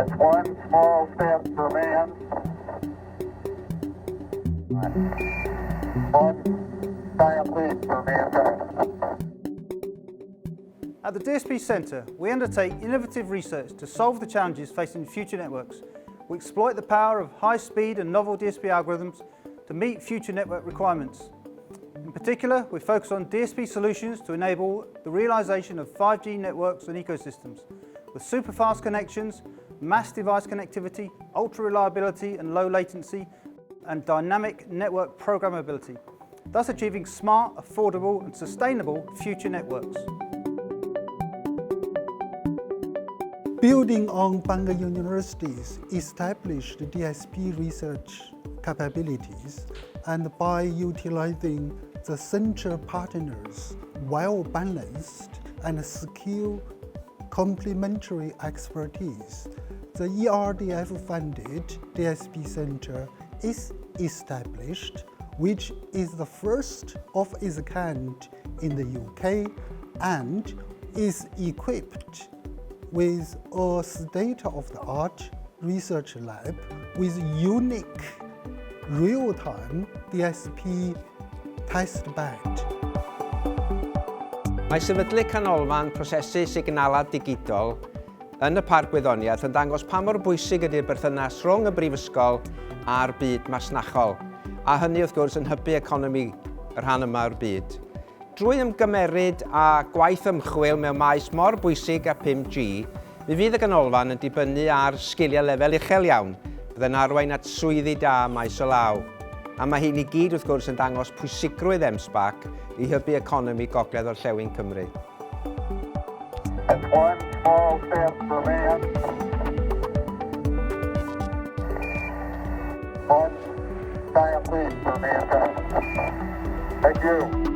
It's one small step for man, one giant leap for mankind. At the DSP Centre, we undertake innovative research to solve the challenges facing future networks. We exploit the power of high-speed and novel DSP algorithms to meet future network requirements. In particular, we focus on DSP solutions to enable the realisation of 5G networks and ecosystems, with super-fast connections, mass device connectivity, ultra-reliability and low latency, and dynamic network programmability, thus achieving smart, affordable and sustainable future networks. Building on Bangor University's established DSP research capabilities and by utilizing the center partners' well-balanced and skilled complementary expertise, the ERDF-funded DSP Center is established, which is the first of its kind in the UK and is equipped with a state-of-the-art research lab with unique real-time DSP testbed. Mae sefydlu Canolfan Prosesu Signalau Digidol yn y Parc Gwyddoniaeth yn dangos pa mor bwysig ydy'r berthynas rhwng y brifysgol a'r byd masnachol, a hynny wrth gwrs yn hybu economi y rhan yma o'r byd. Drwy ymgymeryd a gwaith ymchwil mewn maes mor bwysig a 5G, mi fydd y Canolfan yn dibynnu ar sgiliau lefel uchel iawn, byddai'n arwain at swyddi da maes o law. A mae hyn i gyd wrth gwrs yn dangos pwysigrwydd MSBAC i hybu economi gogledd orllewin Cymru. It's one small step for man, one giant leap for mankind. Thank you.